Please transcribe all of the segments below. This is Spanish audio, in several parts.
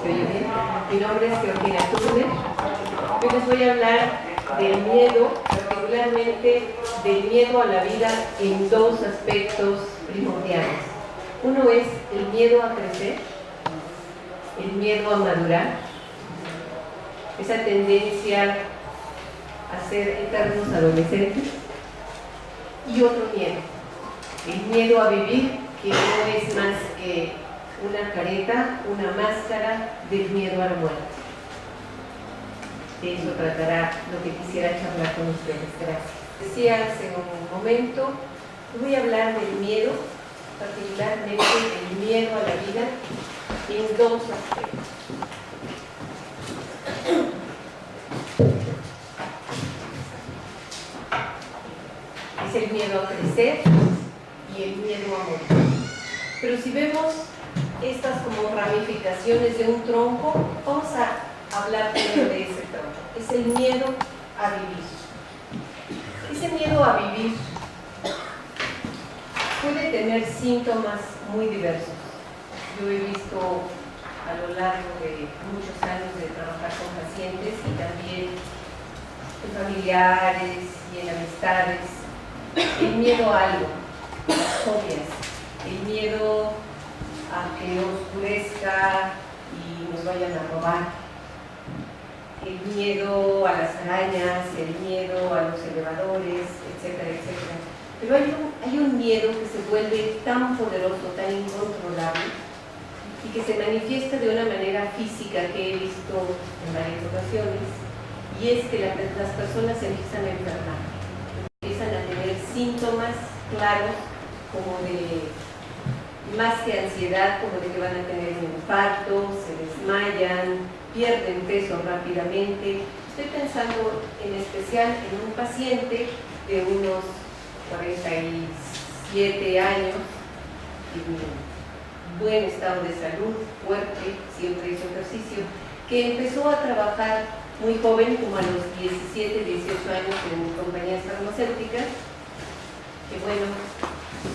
¿Se oye bien? Mi nombre es Georgina Turner. Hoy les voy a hablar del miedo, particularmente del miedo a la vida en dos aspectos primordiales. Uno es el miedo a crecer, el miedo a madurar, esa tendencia a ser eternos adolescentes, y otro miedo, el miedo a vivir, que no es más que una careta, una máscara del miedo a la muerte. De eso tratará lo que quisiera charlar con ustedes. Gracias. Decía hace un momento, voy a hablar del miedo, particularmente el miedo a la vida, en dos aspectos. Es el miedo a crecer y el miedo a morir. Pero si vemos estas como ramificaciones de un tronco, vamos a hablar primero de ese tronco. Es el miedo a vivir. Ese miedo a vivir puede tener síntomas muy diversos. Yo he visto a lo largo de muchos años de trabajar con pacientes y también en familiares y en amistades, el miedo a algo, las fobias, el miedo a que oscurezca y nos vayan a robar, el miedo a las arañas, el miedo a los elevadores, etcétera, etcétera. Pero hay un miedo que se vuelve tan poderoso, tan incontrolable, y que se manifiesta de una manera física que he visto en varias ocasiones, y es que las personas se empiezan a enfermar, empiezan a tener síntomas claros como de, más que ansiedad, como de que van a tener un infarto, se desmayan, pierden peso rápidamente. Estoy pensando en especial en un paciente de unos 47 años, en buen estado de salud, fuerte, siempre hizo ejercicio, que empezó a trabajar muy joven, como a los 17, 18 años en compañías farmacéuticas, que bueno,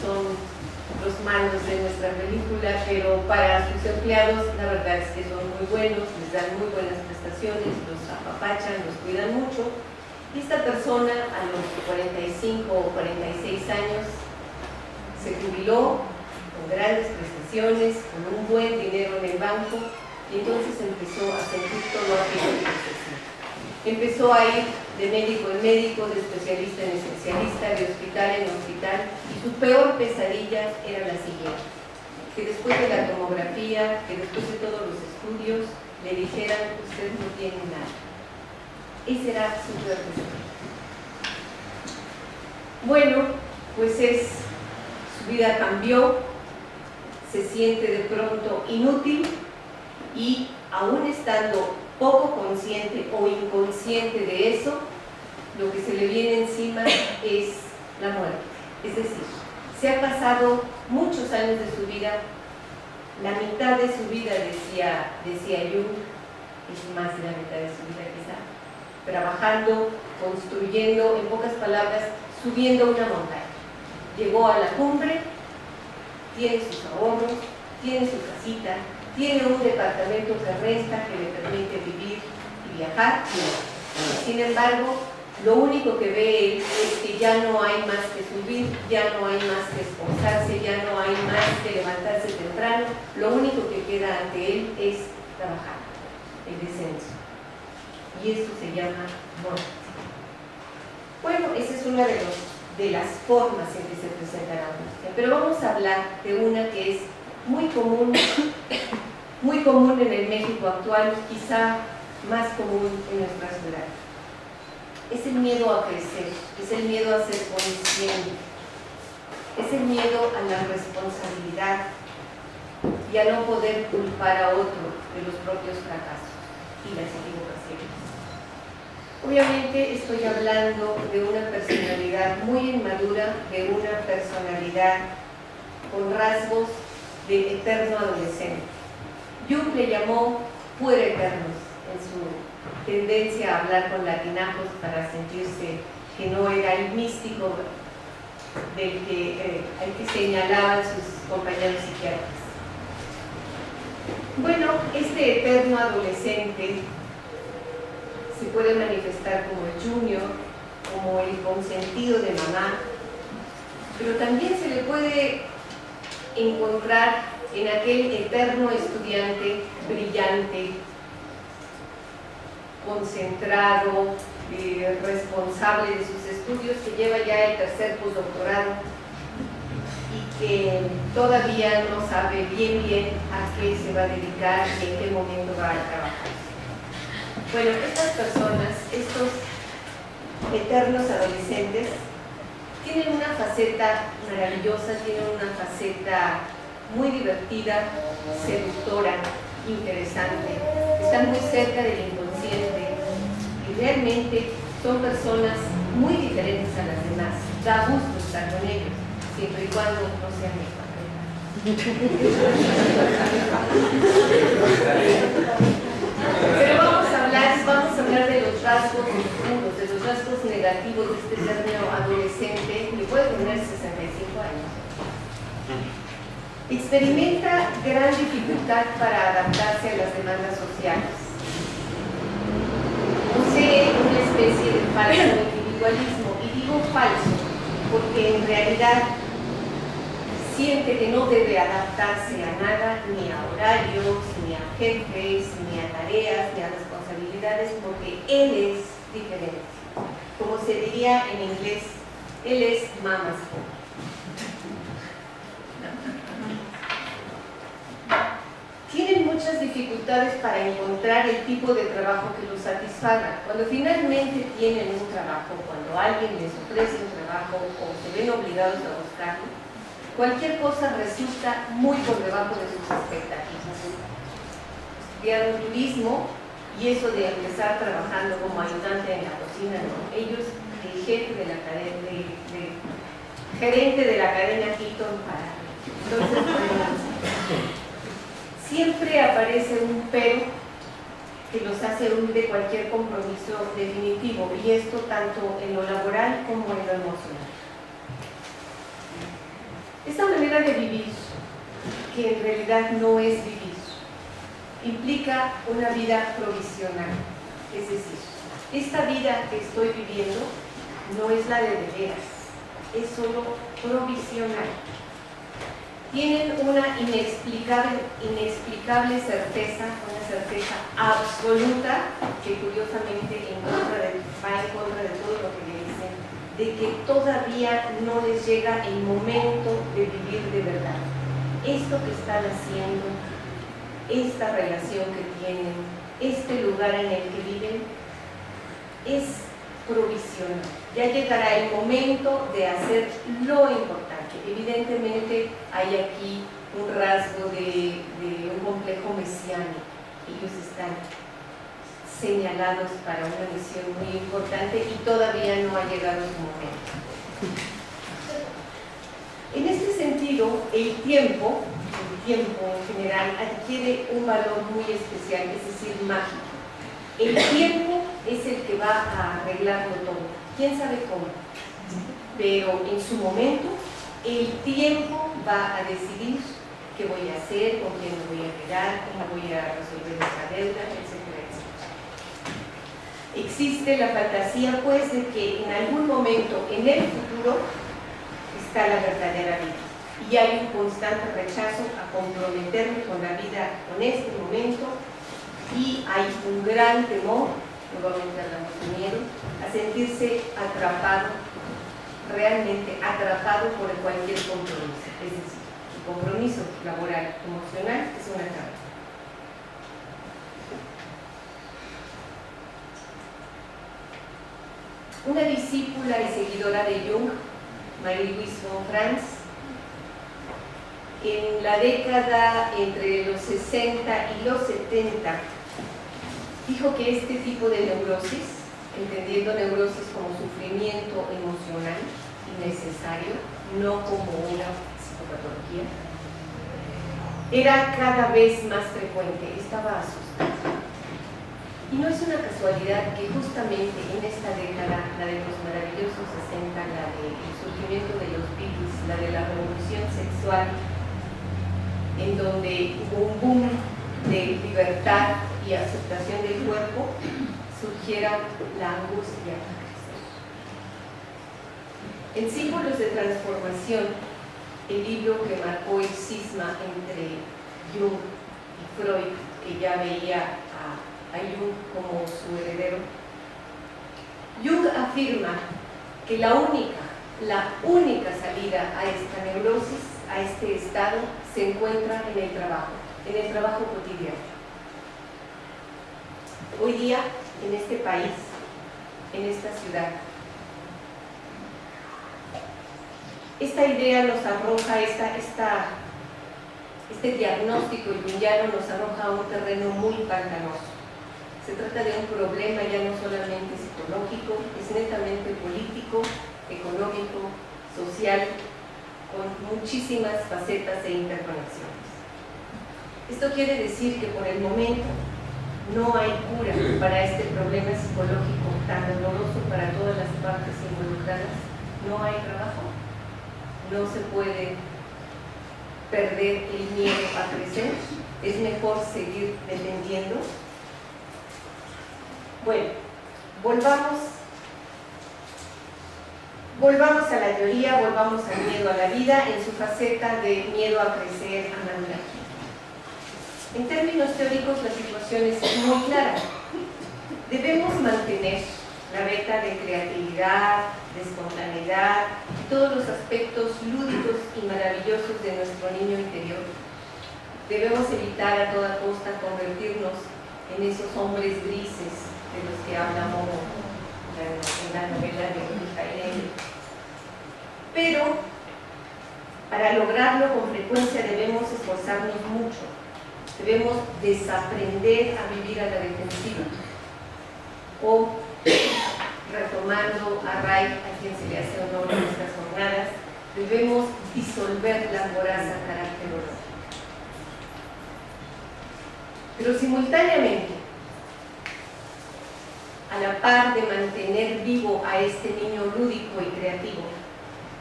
son los malos de nuestra película, pero para sus empleados la verdad es que son muy buenos, les dan muy buenas prestaciones, los apapachan, los cuidan mucho. Y esta persona a los 45 o 46 años se jubiló con grandes prestaciones, con un buen dinero en el banco, y entonces empezó a sentir todo aquello que necesitaba. Empezó a ir de médico en médico, de especialista en especialista, de hospital en hospital, y su peor pesadilla era la siguiente: que después de la tomografía, que después de todos los estudios, le dijeran: usted no tiene nada. Esa era su peor pesadilla. Bueno, pues su vida cambió, se siente de pronto inútil, y aún estando poco consciente o inconsciente de eso, lo que se le viene encima es la muerte. Es decir, se ha pasado muchos años de su vida, la mitad de su vida, decía Jung, es más de la mitad de su vida quizá, trabajando, construyendo, en pocas palabras, subiendo una montaña. Llegó a la cumbre, tiene sus ahorros, tiene su casita, tiene un departamento que resta, que le permite vivir y viajar. Sin embargo, lo único que ve él es que ya no hay más que subir, ya no hay más que esforzarse, ya no hay más que levantarse temprano. Lo único que queda ante él es trabajar, el descenso. Y eso se llama muerte. Bueno, esa es una de las formas en que se presenta la angustia. Pero vamos a hablar de una que es muy común en el México actual, quizá más común en nuestra ciudad. Es el miedo a crecer, es el miedo a ser consciente, es el miedo a la responsabilidad y a no poder culpar a otro de los propios fracasos y las equivocaciones. Obviamente estoy hablando de una personalidad muy inmadura, de una personalidad con rasgos de eterno adolescente. Jung le llamó puereternos en su tendencia a hablar con latinajos para sentirse que no era el místico al que señalaban sus compañeros psiquiatras. Bueno, este eterno adolescente se puede manifestar como el junior, como el consentido de mamá, pero también se le puede encontrar en aquel eterno estudiante brillante, concentrado, responsable de sus estudios, que lleva ya el tercer postdoctorado y que todavía no sabe bien a qué se va a dedicar y en qué momento va a trabajar. Bueno, estas personas, estos eternos adolescentes, tienen una faceta maravillosa, tienen una faceta muy divertida, seductora, interesante, están muy cerca del inconsciente y realmente son personas muy diferentes a las demás. Da gusto estar con ellos, siempre y cuando no sean mi Pero vamos a hablar de los rasgos oscuros, de los rasgos negativos de este eterno adolescente que puede tener 65 años. Experimenta gran dificultad para adaptarse a las demandas sociales. Posee una especie de falso individualismo, y digo falso porque en realidad siente que no debe adaptarse a nada, ni a horarios, ni a jefes, ni a tareas, ni a responsabilidades, porque él es diferente. Como se diría en inglés, él es mama's boy. Tienen muchas dificultades para encontrar el tipo de trabajo que los satisfaga. Cuando finalmente tienen un trabajo, cuando alguien les ofrece un trabajo o se ven obligados a buscarlo, cualquier cosa resulta muy por debajo de sus expectativas. Estudiaron turismo y eso de empezar trabajando como ayudante en la cocina, no. Ellos, el jefe de la cadena, gerente de la cadena Hilton para. Entonces, siempre aparece un pero que los hace huir de cualquier compromiso definitivo, y esto tanto en lo laboral como en lo emocional. Esta manera de vivir, que en realidad no es vivir, implica una vida provisional. Es decir, esta vida que estoy viviendo no es la de veras, es solo provisional. Tienen una inexplicable certeza, una certeza absoluta, que curiosamente va en contra de todo lo que le dicen, de que todavía no les llega el momento de vivir de verdad. Esto que están haciendo, esta relación que tienen, este lugar en el que viven, es provisional. Ya llegará el momento de hacer lo importante. Evidentemente hay aquí un rasgo de un complejo mesiánico. Ellos están señalados para una misión muy importante y todavía no ha llegado su momento. En este sentido, el tiempo en general adquiere un valor muy especial, es decir, mágico. El tiempo es el que va a arreglarlo todo. ¿Quién sabe cómo? Pero en su momento, el tiempo va a decidir qué voy a hacer, con quién me voy a quedar, cómo voy a resolver esa deuda, etcétera, etcétera. Existe la fantasía, pues, de que en algún momento en el futuro está la verdadera vida. Y hay un constante rechazo a comprometerme con la vida, con este momento, y hay un gran temor, nuevamente hablamos de miedo, a sentirse atrapado, realmente atrapado por cualquier compromiso. Es decir, el compromiso laboral, emocional, es una trampa. Una discípula y seguidora de Jung, Marie-Louise von Franz, en la década entre los 60 y los 70, dijo que este tipo de neurosis, entendiendo neurosis como sufrimiento emocional innecesario, no como una psicopatología, era cada vez más frecuente. Estaba asustada. Y no es una casualidad que justamente en esta década, la de los maravillosos 60, la del surgimiento de los Beatles, la de la revolución sexual, en donde hubo un boom de libertad y aceptación del cuerpo, surgiera la angustia. En Símbolos de Transformación, el libro que marcó el cisma entre Jung y Freud, que ya veía a Jung como su heredero, Jung afirma que la única salida a esta neurosis, a este estado, se encuentra en el trabajo cotidiano. Hoy día, en este país, en esta ciudad, esta idea nos arroja, este diagnóstico junguiano nos arroja a un terreno muy pantanoso. Se trata de un problema ya no solamente psicológico, es netamente político, económico, social, con muchísimas facetas e interconexiones. Esto quiere decir que por el momento no hay cura para este problema psicológico tan doloroso para todas las partes involucradas. No hay trabajo, no se puede perder el miedo a crecer, es mejor seguir dependiendo. Bueno, volvamos a la teoría, volvamos al miedo a la vida en su faceta de miedo a crecer, a madurar. En términos teóricos, la situación es muy clara. Debemos mantener la beta de creatividad, de espontaneidad, todos los aspectos lúdicos y maravillosos de nuestro niño interior. Debemos evitar a toda costa convertirnos en esos hombres grises de los que habla Momo en la novela de Mijail. Pero para lograrlo con frecuencia debemos esforzarnos mucho. Debemos desaprender a vivir a la defensiva. O, retomando a Ray, a quien se le hace honor en estas jornadas, debemos disolver la coraza carácter horror. Pero simultáneamente, a la par de mantener vivo a este niño lúdico y creativo,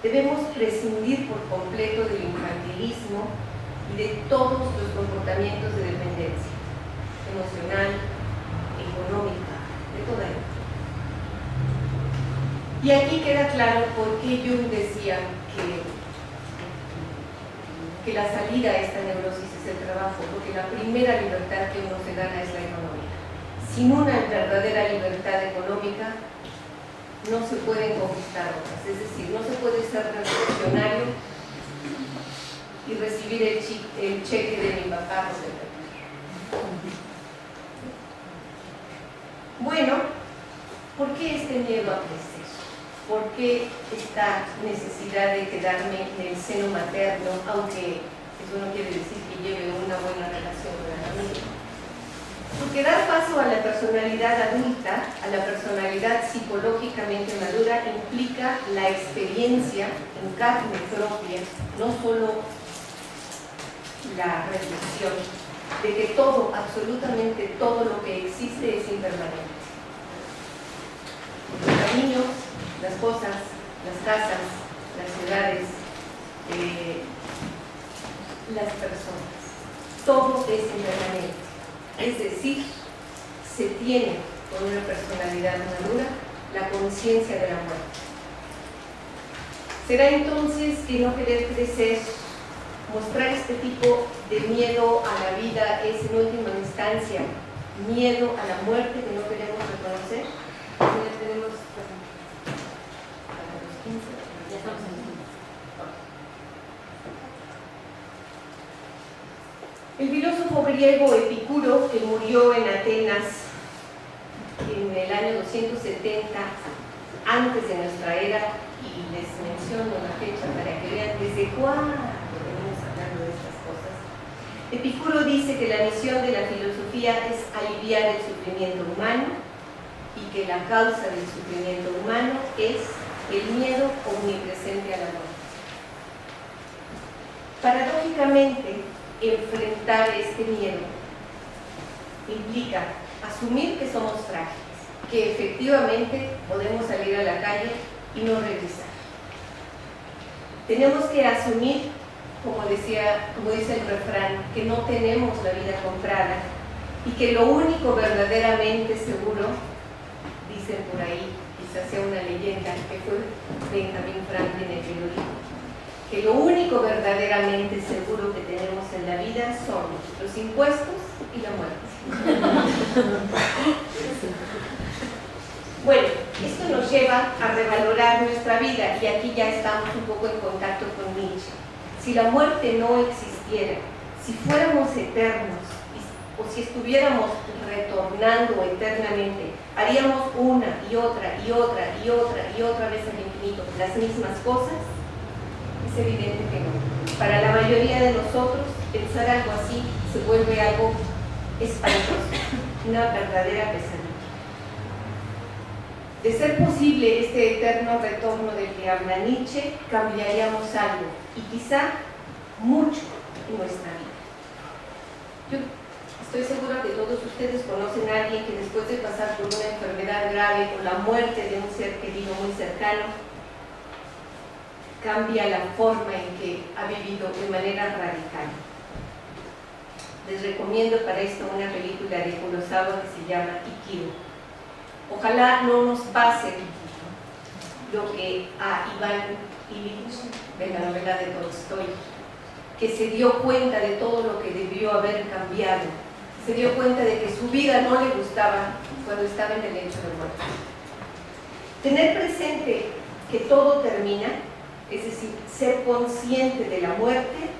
debemos prescindir por completo del infantilismo y de todos los comportamientos de dependencia emocional, económica, de toda ella. Y aquí queda claro por qué Jung decía que la salida a esta neurosis es el trabajo, porque la primera libertad que uno se gana es la económica. Sin una verdadera libertad económica no se pueden conquistar otras, es decir, no se puede ser revolucionario y recibir el cheque de mi papá. Bueno, ¿por qué este miedo a crecer? ¿Por qué esta necesidad de quedarme en el seno materno, aunque eso no quiere decir que lleve una buena relación con la familia? Porque dar paso a la personalidad adulta, a la personalidad psicológicamente madura, implica la experiencia en carne propia, no solo la reflexión de que todo, absolutamente todo lo que existe es impermanente. Los caminos, las cosas, las casas, las ciudades, las personas, todo es impermanente. Es decir, se tiene con una personalidad madura la conciencia de la muerte. ¿Será entonces que no querer crecer, mostrar este tipo de miedo a la vida es en última instancia miedo a la muerte que no queremos reconocer? Ya tenemos para los 15, ya estamos en el 15. El filósofo griego Epicuro, que murió en Atenas en el año 270 antes de nuestra era, y les menciono la fecha para que vean desde cuándo venimos hablando de estas cosas. Epicuro dice que la misión de la filosofía es aliviar el sufrimiento humano y que la causa del sufrimiento humano es el miedo omnipresente a la muerte. Paradójicamente, enfrentar este miedo implica asumir que somos frágiles, que efectivamente podemos salir a la calle y no regresar. Tenemos que asumir como dice el refrán, que no tenemos la vida comprada y que lo único verdaderamente seguro, dicen por ahí, quizás sea una leyenda, que fue Benjamin Franklin el que lo dijo, que lo único verdaderamente seguro que tenemos en la vida son los impuestos y la muerte. Bueno, esto nos lleva a revalorar nuestra vida y aquí ya estamos un poco en contacto con Nietzsche. Si la muerte no existiera, si fuéramos eternos o si estuviéramos retornando eternamente, haríamos una y otra y otra y otra y otra vez al infinito las mismas cosas. Es evidente que no. Para la mayoría de nosotros, pensar algo así se vuelve algo espantoso, una verdadera pesadilla. De ser posible este eterno retorno del que habla Nietzsche, cambiaríamos algo, y quizá mucho en nuestra vida. Yo estoy segura que todos ustedes conocen a alguien que después de pasar por una enfermedad grave o la muerte de un ser querido muy cercano, cambia la forma en que ha vivido de manera radical. Les recomiendo para esto una película de Kurosawa que se llama Ikiru. Ojalá no nos pase lo que a Iván Ilich, de la novela de Tolstoy, que se dio cuenta de todo lo que debió haber cambiado, se dio cuenta de que su vida no le gustaba cuando estaba en el lecho de muerte. Tener presente que todo termina, es decir, ser consciente de la muerte,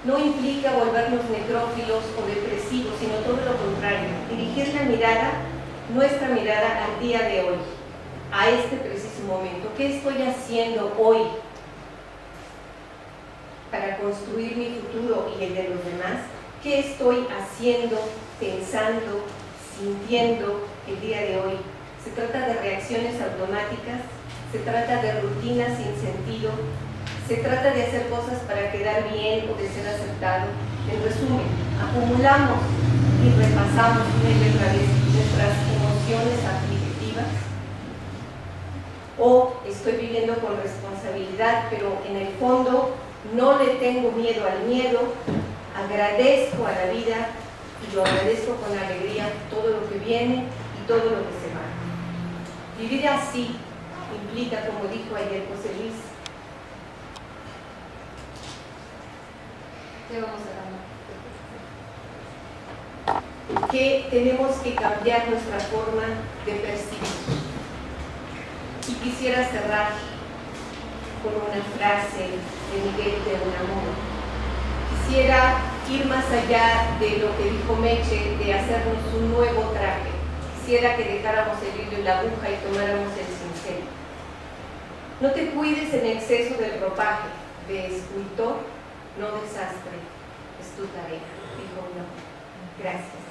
no implica volvernos necrófilos o depresivos, sino todo lo contrario, dirigir la mirada, nuestra mirada al día de hoy, a este preciso momento. ¿Qué estoy haciendo hoy para construir mi futuro y el de los demás? ¿Qué estoy haciendo, pensando, sintiendo el día de hoy? Se trata de reacciones automáticas, se trata de rutinas sin sentido, se trata de hacer cosas para quedar bien o de ser aceptado. En resumen, acumulamos y repasamos una y otra vez nuestras emociones aflictivas, o estoy viviendo con responsabilidad, pero en el fondo no le tengo miedo al miedo, agradezco a la vida y lo agradezco con alegría todo lo que viene y todo lo que se va. Vivir así implica, como dijo ayer José Luis, ¿qué vamos a dar? Que tenemos que cambiar nuestra forma de percibir. Y quisiera cerrar con una frase de Miguel de Unamuno. Quisiera ir más allá de lo que dijo Meche, de hacernos un nuevo traje. Quisiera que dejáramos el hilo y la aguja y tomáramos el cincel. No te cuides en exceso del ropaje, de escultor, no desastre, es tu tarea, dijo uno. Gracias.